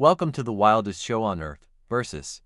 Welcome to the wildest show on earth, versus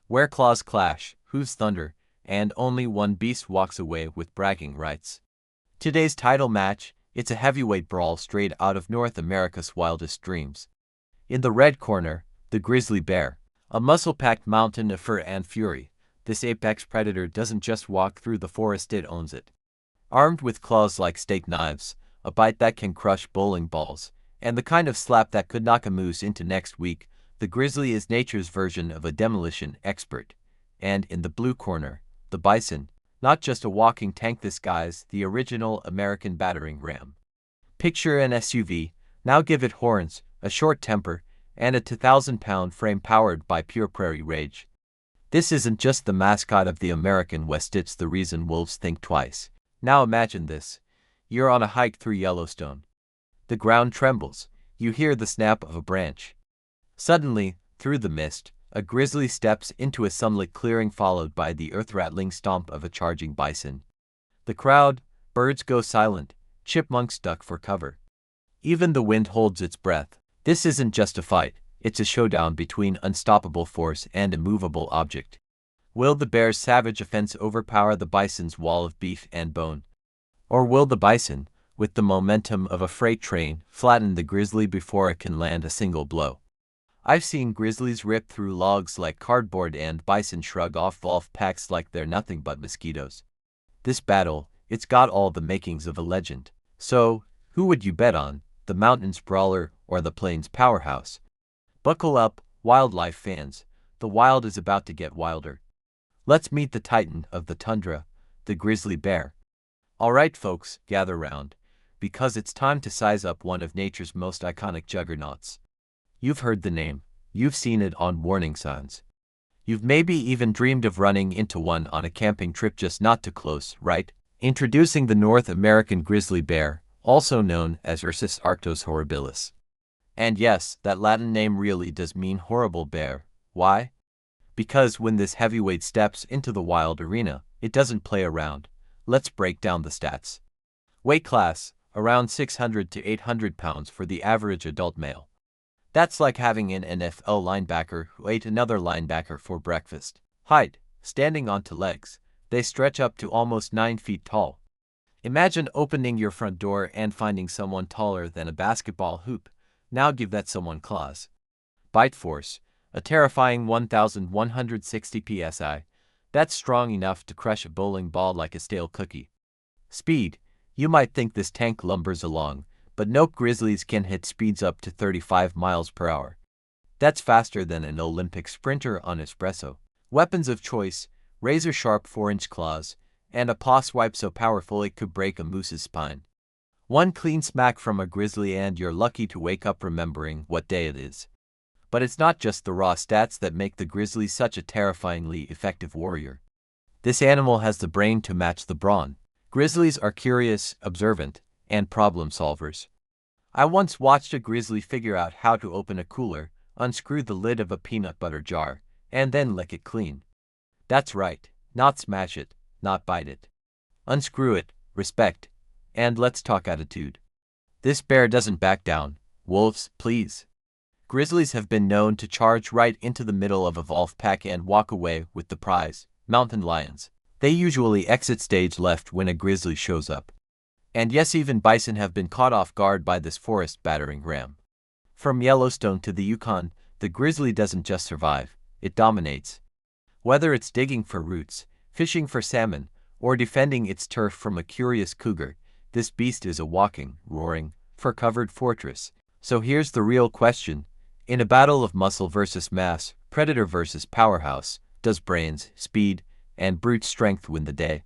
where claws clash, who's thunder, and only one beast walks away with bragging rights. Today's title match, it's a heavyweight brawl straight out of North America's wildest dreams. In the red corner, the grizzly bear, a muscle-packed mountain of fur and fury. This apex predator doesn't just walk through the forest, it owns it. Armed with claws like steak knives, a bite that can crush bowling balls, and the kind of slap that could knock a moose into next week, the grizzly is nature's version of a demolition expert. And in the blue corner, the bison, not just a walking tank, this guy's the original American battering ram. Picture an SUV, now give it horns, a short temper, and a 2,000-pound frame powered by pure prairie rage. This isn't just the mascot of the American West, it's the reason wolves think twice. Now imagine this. You're on a hike through Yellowstone. The ground trembles. You hear the snap of a branch. Suddenly, through the mist, a grizzly steps into a sunlit clearing, followed by the earth-rattling stomp of a charging bison. The crowd, birds go silent, chipmunks duck for cover. Even the wind holds its breath. This isn't just a fight, it's a showdown between unstoppable force and immovable object. Will the bear's savage offense overpower the bison's wall of beef and bone? Or will the bison, with the momentum of a freight train, flatten the grizzly before it can land a single blow? I've seen grizzlies rip through logs like cardboard and bison shrug off wolf packs like they're nothing but mosquitoes. This battle, it's got all the makings of a legend. So, who would you bet on, the mountain's brawler or the plains powerhouse? Buckle up, wildlife fans, the wild is about to get wilder. Let's meet the titan of the tundra, the grizzly bear. Alright folks, gather round, because it's time to size up one of nature's most iconic juggernauts. You've heard the name, you've seen it on warning signs. You've maybe even dreamed of running into one on a camping trip, just not too close, right? Introducing the North American grizzly bear, also known as Ursus arctos horribilis. And yes, that Latin name really does mean horrible bear. Why? Because when this heavyweight steps into the wild arena, it doesn't play around. Let's break down the stats. Weight class, around 600 to 800 pounds for the average adult male. That's like having an NFL linebacker who ate another linebacker for breakfast. Height, standing onto legs, they stretch up to almost 9 feet tall. Imagine opening your front door and finding someone taller than a basketball hoop. Now give that someone claws. Bite force, a terrifying 1,160 psi. That's strong enough to crush a bowling ball like a stale cookie. Speed, you might think this tank lumbers along, but nope, grizzlies can hit speeds up to 35 miles per hour. That's faster than an Olympic sprinter on espresso. Weapons of choice, razor-sharp 4-inch claws, and a paw swipe so powerful it could break a moose's spine. One clean smack from a grizzly and you're lucky to wake up remembering what day it is. But it's not just the raw stats that make the grizzly such a terrifyingly effective warrior. This animal has the brain to match the brawn. Grizzlies are curious, observant, and problem solvers. I once watched a grizzly figure out how to open a cooler, unscrew the lid of a peanut butter jar, and then lick it clean. That's right, not smash it, not bite it. Unscrew it, respect, and let's talk attitude. This bear doesn't back down. Wolves, please. Grizzlies have been known to charge right into the middle of a wolf pack and walk away with the prize. Mountain lions. They usually exit stage left when a grizzly shows up. And yes, even bison have been caught off guard by this forest battering ram. From Yellowstone to the Yukon, the grizzly doesn't just survive, it dominates. Whether it's digging for roots, fishing for salmon, or defending its turf from a curious cougar, this beast is a walking, roaring, fur-covered fortress. So here's the real question. In a battle of muscle versus mass, predator versus powerhouse, does brains, speed, and brute strength win the day?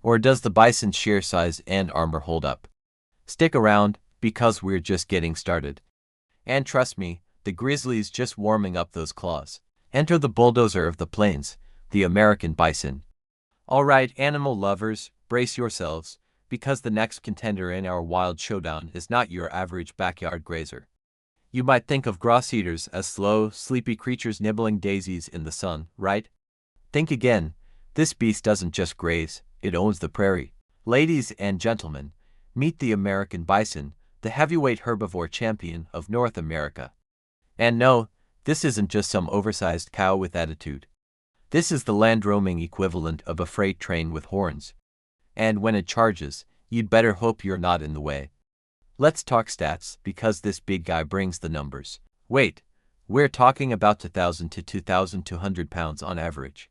Or does the bison's sheer size and armor hold up? Stick around, because we're just getting started. And trust me, the grizzly's just warming up those claws. Enter the bulldozer of the plains, the American bison. Alright, animal lovers, brace yourselves, because the next contender in our wild showdown is not your average backyard grazer. You might think of grass eaters as slow, sleepy creatures nibbling daisies in the sun, right? Think again. This beast doesn't just graze, it owns the prairie. Ladies and gentlemen, meet the American bison, the heavyweight herbivore champion of North America. And no, This isn't just some oversized cow with attitude. This is the land-roaming equivalent of a freight train with horns. And when it charges, you'd better hope you're not in the way. Let's talk stats, because this big guy brings the numbers. Wait, we're talking about 2,000 to 2,200 pounds on average.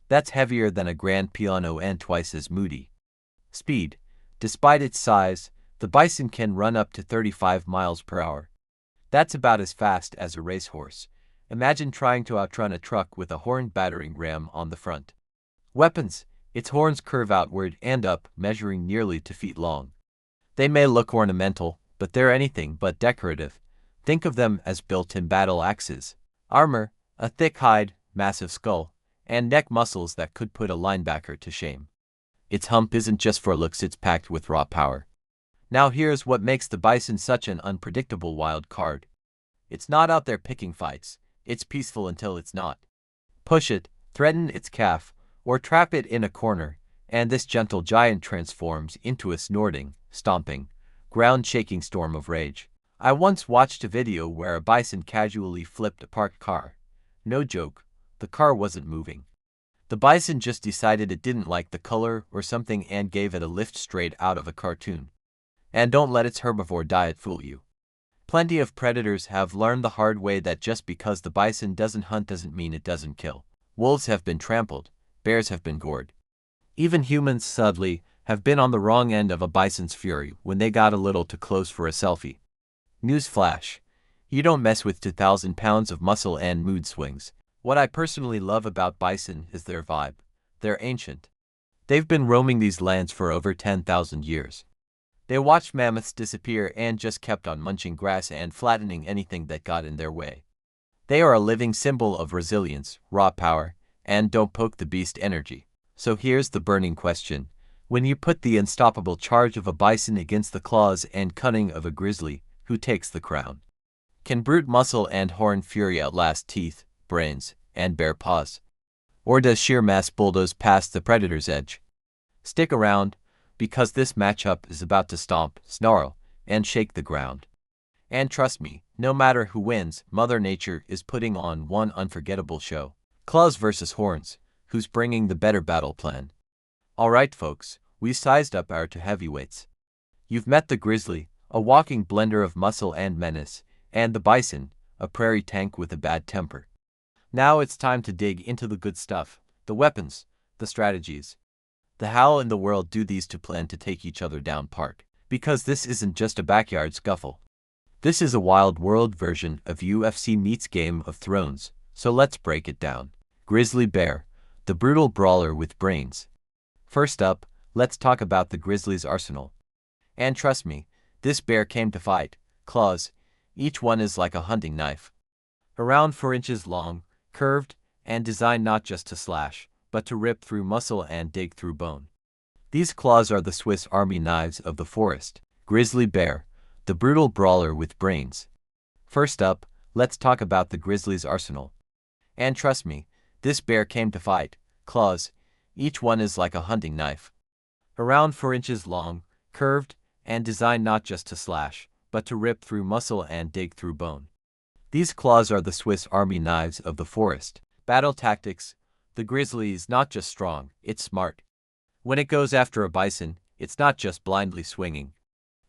That's heavier than a grand piano and twice as moody. Speed. Despite its size, the Bison can run up to 35 miles per hour. That's about as fast as a racehorse. Imagine trying to outrun a truck with a horned battering ram on the front. Weapons. Its horns curve outward and up, measuring nearly 2 feet long. They may look ornamental, but they're anything but decorative. Think of them as built-in battle axes. Armor, a thick hide, massive skull, and neck muscles that could put a linebacker to shame. Its hump isn't just for looks, it's packed with raw power. Now here's what makes the Bison such an unpredictable wild card. It's not out there picking fights. It's peaceful until it's not. Push it, threaten its calf, or trap it in a corner, and this gentle giant transforms into a snorting, stomping, ground-shaking storm of rage. I once watched a video where a Bison casually flipped a parked car. No joke, the car wasn't moving. The Bison just decided it didn't like the color or something and gave it a lift straight out of a cartoon. And don't let its herbivore diet fool you. Plenty of predators have learned the hard way that just because the Bison doesn't hunt doesn't mean it doesn't kill. Wolves have been trampled, bears have been gored. Even humans, sadly, have been on the wrong end of a Bison's fury when they got a little too close for a selfie. Newsflash: you don't mess with 2,000 pounds of muscle and mood swings. What I personally love about Bison is their vibe. They're ancient. They've been roaming these lands for over 10,000 years. They watched mammoths disappear and just kept on munching grass and flattening anything that got in their way. They are a living symbol of resilience, raw power, and don't poke the beast energy. So here's the burning question. When you put the unstoppable charge of a Bison against the claws and cunning of a Grizzly, who takes the crown? Can brute muscle and horn fury outlast teeth, brains, and bare paws? Or does sheer mass bulldoze past the predator's edge? Stick around, because this matchup is about to stomp, snarl, and shake the ground. And trust me, no matter who wins, Mother Nature is putting on one unforgettable show. Claws versus horns, who's bringing the better battle plan? Alright folks, we sized up our two heavyweights. You've met the Grizzly, a walking blender of muscle and menace, and the Bison, a prairie tank with a bad temper. Now it's time to dig into the good stuff, the weapons, the strategies. The how in the world do these two plan to take each other down part? Because this isn't just a backyard scuffle. This is a wild world version of UFC meets Game of Thrones, so let's break it down. Grizzly bear, the brutal brawler with brains. First up, let's talk about the Grizzly's arsenal. And trust me, this bear came to fight. Claws, each one is like a hunting knife. Around 4 inches long, curved, and designed not just to slash, but to rip through muscle and dig through bone. These claws are the Swiss Army knives of the forest. Grizzly bear, the brutal brawler with brains. First up, let's talk about the Grizzly's arsenal. And trust me, this bear came to fight. Claws, each one is like a hunting knife. Around 4 inches long, curved, and designed not just to slash, but to rip through muscle and dig through bone. These claws are the Swiss Army knives of the forest. Battle tactics: the Grizzly is not just strong, it's smart. When it goes after a Bison, it's not just blindly swinging.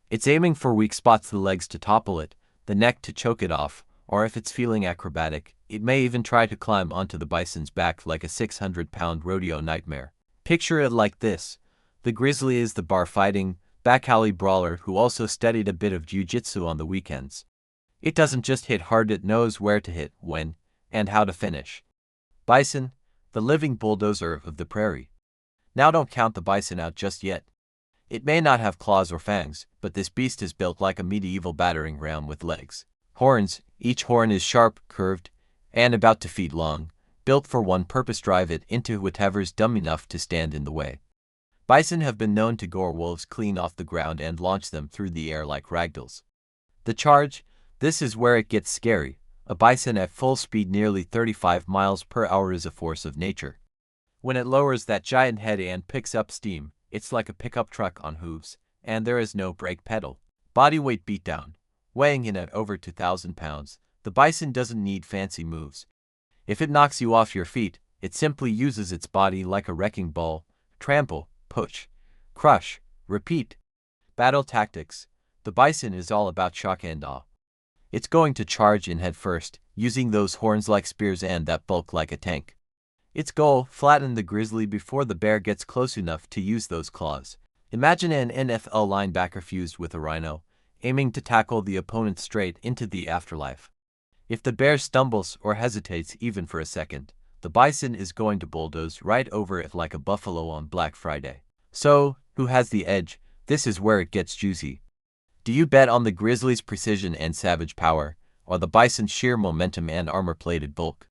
It's aiming for weak spots: the legs to topple it, the neck to choke it off, or if it's feeling acrobatic, it may even try to climb onto the Bison's back like a 600-pound rodeo nightmare. Picture it like this: the Grizzly is the bar-fighting, back-alley brawler who also studied a bit of jiu-jitsu on the weekends. It doesn't just hit hard, it knows where to hit, when, and how to finish. Bison, the living bulldozer of the prairie. Now don't count the Bison out just yet. It may not have claws or fangs, but this beast is built like a medieval battering ram with legs. Horns, each horn is sharp, curved, and about 2 feet long, built for one purpose: drive it into whatever's dumb enough to stand in the way. Bison have been known to gore wolves clean off the ground and launch them through the air like ragdolls. The charge: this is where it gets scary. A Bison at full speed, nearly 35 miles per hour, is a force of nature. When it lowers that giant head and picks up steam, it's like a pickup truck on hooves, and there is no brake pedal. Body weight beatdown: weighing in at over 2,000 pounds, The bison doesn't need fancy moves. If it knocks you off your feet, it simply uses its body like a wrecking ball. Trample, push, crush, repeat. Battle tactics. The bison is all about shock and awe. It's going to charge in head first, using those horns like spears and that bulk like a tank. Its goal, flatten the grizzly before the bear gets close enough to use those claws. Imagine an NFL linebacker fused with a rhino, aiming to tackle the opponent straight into the afterlife. If the bear stumbles or hesitates even for a second, the bison is going to bulldoze right over it like a buffalo on Black Friday. So, who has the edge? This is where it gets juicy. Do you bet on the grizzly's precision and savage power, or the bison's sheer momentum and armor-plated bulk?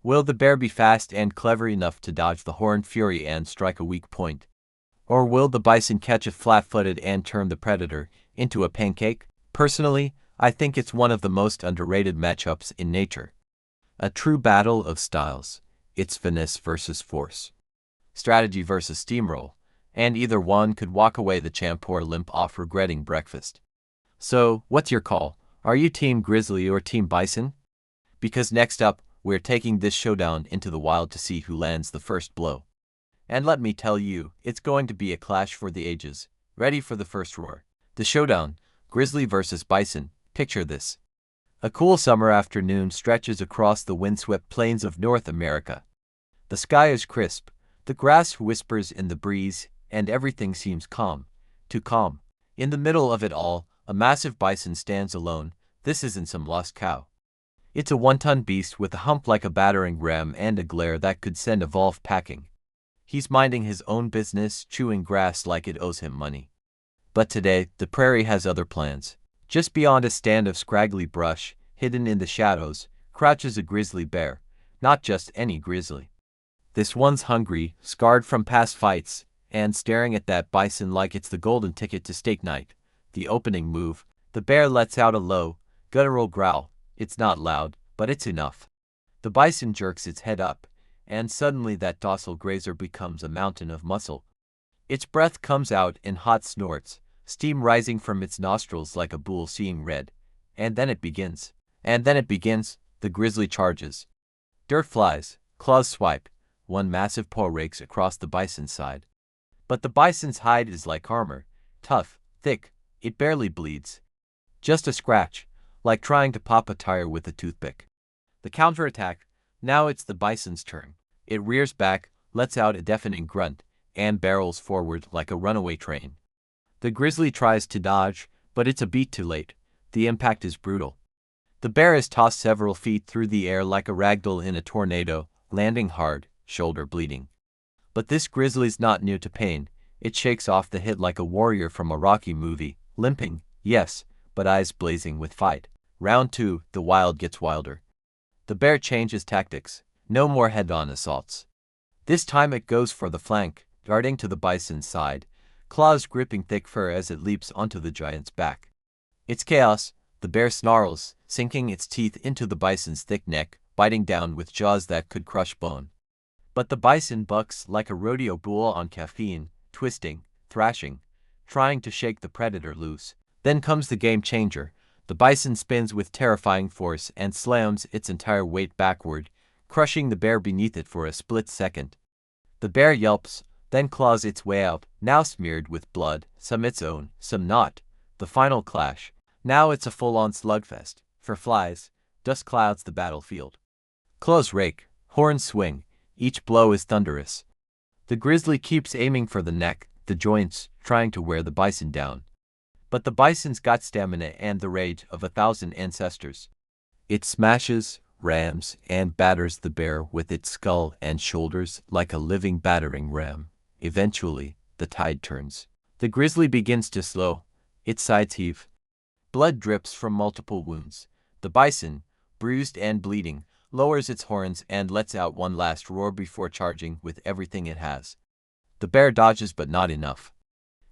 Will the bear be fast and clever enough to dodge the horned fury and strike a weak point? Or will the bison catch it flat-footed and turn the predator into a pancake? Personally, I think it's one of the most underrated matchups in nature. A true battle of styles. It's finesse versus force, strategy versus steamroll, and either one could walk away the champ or limp off regretting breakfast. So, what's your call? Are you Team Grizzly or Team Bison? Because next up, we're taking this showdown into the wild to see who lands the first blow. And let me tell you, it's going to be a clash for the ages. Ready for the first roar. The showdown, Grizzly versus Bison. Picture this. A cool summer afternoon stretches across the windswept plains of North America. The sky is crisp, the grass whispers in the breeze, and everything seems calm. Too calm. In the middle of it all, a massive bison stands alone. This isn't some lost cow. It's a one-ton beast with a hump like a battering ram and a glare that could send a wolf packing. He's minding his own business, chewing grass like it owes him money. But today, the prairie has other plans. Just beyond a stand of scraggly brush, hidden in the shadows, crouches a grizzly bear. Not just any grizzly. This one's hungry, scarred from past fights, and staring at that bison like it's the golden ticket to steak night. The opening move, the bear lets out a low, guttural growl. It's not loud, but it's enough. The bison jerks its head up, and suddenly that docile grazer becomes a mountain of muscle. Its breath comes out in hot snorts, steam rising from its nostrils like a bull seeing red. And then it begins. The grizzly charges. Dirt flies, claws swipe, one massive paw rakes across the bison's side. But the bison's hide is like armor, tough, thick, it barely bleeds. Just a scratch, like trying to pop a tire with a toothpick. The counterattack, now it's the bison's turn. It rears back, lets out a deafening grunt, and barrels forward like a runaway train. The grizzly tries to dodge, but it's a beat too late. The impact is brutal. The bear is tossed several feet through the air like a ragdoll in a tornado, landing hard, shoulder bleeding. But this grizzly's not new to pain. It shakes off the hit like a warrior from a Rocky movie, limping, yes, but eyes blazing with fight. Round 2, the wild gets wilder. The bear changes tactics. No more head-on assaults. This time it goes for the flank, darting to the bison's side, claws gripping thick fur as it leaps onto the giant's back. It's chaos. The bear snarls, sinking its teeth into the bison's thick neck, biting down with jaws that could crush bone. But the bison bucks like a rodeo bull on caffeine, twisting, thrashing, trying to shake the predator loose. Then comes the game changer. The bison spins with terrifying force and slams its entire weight backward, crushing the bear beneath it for a split second. The bear yelps, then claws its way out, now smeared with blood, some its own, some not. The final clash. Now it's a full-on slugfest. For flies, dust clouds the battlefield. Claws rake, horns swing, each blow is thunderous. The grizzly keeps aiming for the neck, the joints, trying to wear the bison down. But the bison's got stamina and the rage of 1,000 ancestors. It smashes, rams, and batters the bear with its skull and shoulders like a living battering ram. Eventually, the tide turns. The grizzly begins to slow. Its sides heave. Blood drips from multiple wounds. The bison, bruised and bleeding, lowers its horns and lets out one last roar before charging with everything it has. The bear dodges but not enough.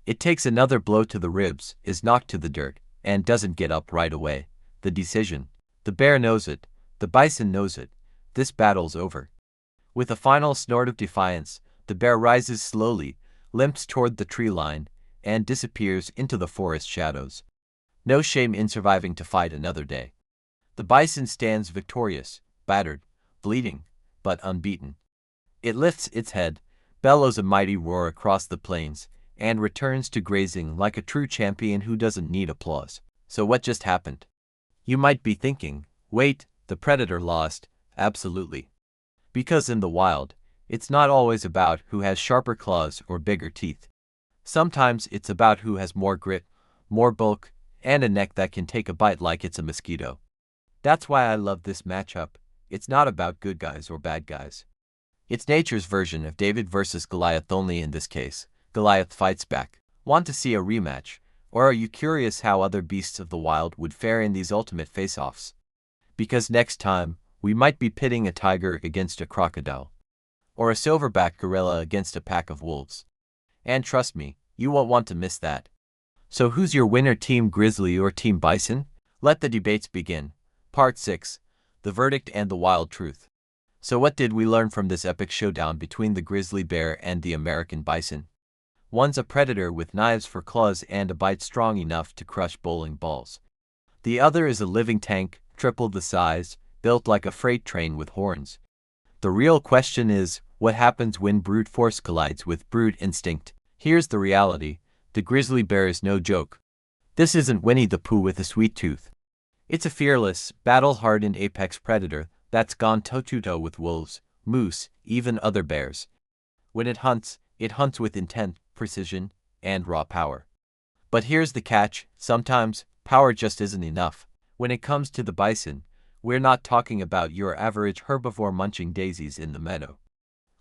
It takes another blow to the ribs, is knocked to the dirt, and doesn't get up right away. The decision. The bear knows it. The bison knows it. This battle's over. With a final snort of defiance, the bear rises slowly, limps toward the tree line, and disappears into the forest shadows. No shame in surviving to fight another day. The bison stands victorious, battered, bleeding, but unbeaten. It lifts its head, bellows a mighty roar across the plains, and returns to grazing like a true champion who doesn't need applause. So what just happened? You might be thinking, wait, the predator lost. Absolutely. Because in the wild, it's not always about who has sharper claws or bigger teeth. Sometimes it's about who has more grit, more bulk, and a neck that can take a bite like it's a mosquito. That's why I love this matchup. It's not about good guys or bad guys. It's nature's version of David versus Goliath, only in this case, Goliath fights back. Want to see a rematch? Or are you curious how other beasts of the wild would fare in these ultimate face-offs? Because next time, we might be pitting a tiger against a crocodile, or a silverback gorilla against a pack of wolves. And trust me, you won't want to miss that. So who's your winner, Team Grizzly or Team Bison? Let the debates begin. Part 6. The Verdict and the Wild Truth. So what did we learn from this epic showdown between the grizzly bear and the American bison? One's a predator with knives for claws and a bite strong enough to crush bowling balls. The other is a living tank, triple the size, built like a freight train with horns. The real question is, what happens when brute force collides with brute instinct? Here's the reality. The grizzly bear is no joke. This isn't Winnie the Pooh with a sweet tooth. It's a fearless, battle-hardened apex predator that's gone toe-to-toe with wolves, moose, even other bears. When it hunts with intent, precision, and raw power. But here's the catch, sometimes, power just isn't enough. When it comes to the bison, we're not talking about your average herbivore munching daisies in the meadow.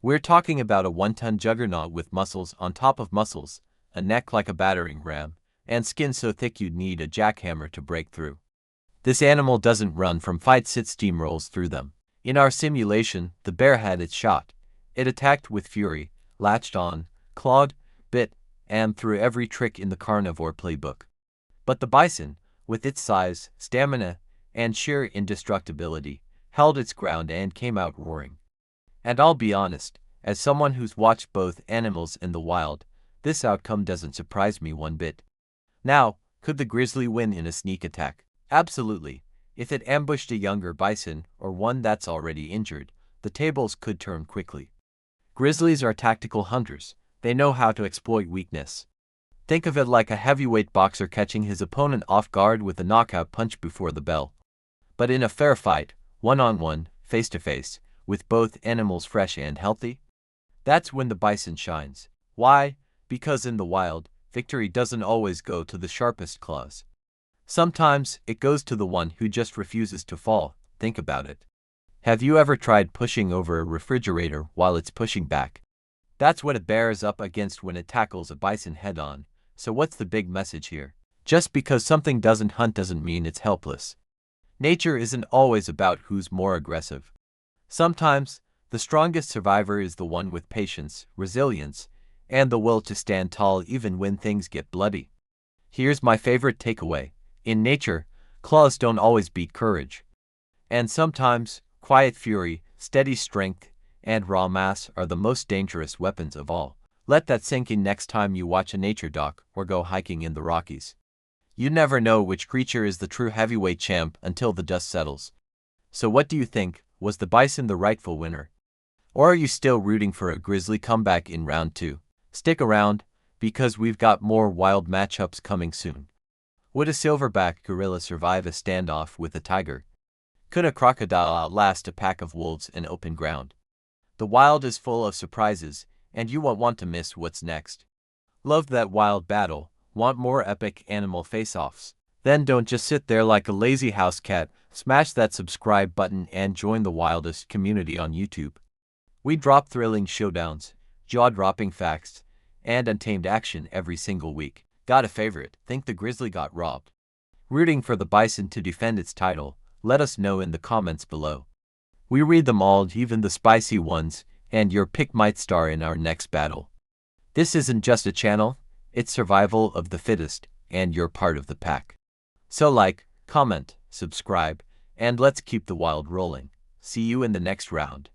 We're talking about a one-ton juggernaut with muscles on top of muscles, a neck like a battering ram, and skin so thick you'd need a jackhammer to break through. This animal doesn't run from fights, it steamrolls through them. In our simulation, the bear had its shot. It attacked with fury, latched on, clawed, bit, and threw every trick in the carnivore playbook. But the bison, with its size, stamina, and sheer indestructibility, held its ground and came out roaring. And I'll be honest, as someone who's watched both animals in the wild, this outcome doesn't surprise me one bit. Now, could the grizzly win in a sneak attack? Absolutely. If it ambushed a younger bison or one that's already injured, the tables could turn quickly. Grizzlies are tactical hunters. They know how to exploit weakness. Think of it like a heavyweight boxer catching his opponent off guard with a knockout punch before the bell. But in a fair fight, one-on-one, face-to-face, with both animals fresh and healthy, that's when the bison shines. Why? Because in the wild, victory doesn't always go to the sharpest claws. Sometimes, it goes to the one who just refuses to fall. Think about it. Have you ever tried pushing over a refrigerator while it's pushing back? That's what a bear is up against when it tackles a bison head-on. So what's the big message here? Just because something doesn't hunt doesn't mean it's helpless. Nature isn't always about who's more aggressive. Sometimes, the strongest survivor is the one with patience, resilience, and the will to stand tall even when things get bloody. Here's my favorite takeaway. In nature, claws don't always beat courage. And sometimes, quiet fury, steady strength, and raw mass are the most dangerous weapons of all. Let that sink in next time you watch a nature doc or go hiking in the Rockies. You never know which creature is the true heavyweight champ until the dust settles. So what do you think? Was the bison the rightful winner? Or are you still rooting for a grizzly comeback in round 2? Stick around, because we've got more wild matchups coming soon. Would a silverback gorilla survive a standoff with a tiger? Could a crocodile outlast a pack of wolves in open ground? The wild is full of surprises, and you won't want to miss what's next. Love that wild battle? Want more epic animal face-offs? Then don't just sit there like a lazy house cat. Smash that subscribe button and join the wildest community on YouTube. We drop thrilling showdowns, jaw-dropping facts, and untamed action every single week. Got a favorite? Think the grizzly got robbed? Rooting for the bison to defend its title? Let us know in the comments below. We read them all, even the spicy ones, and your pick might star in our next battle. This isn't just a channel, it's survival of the fittest, and you're part of the pack. So like, comment, subscribe, and let's keep the wild rolling. See you in the next round.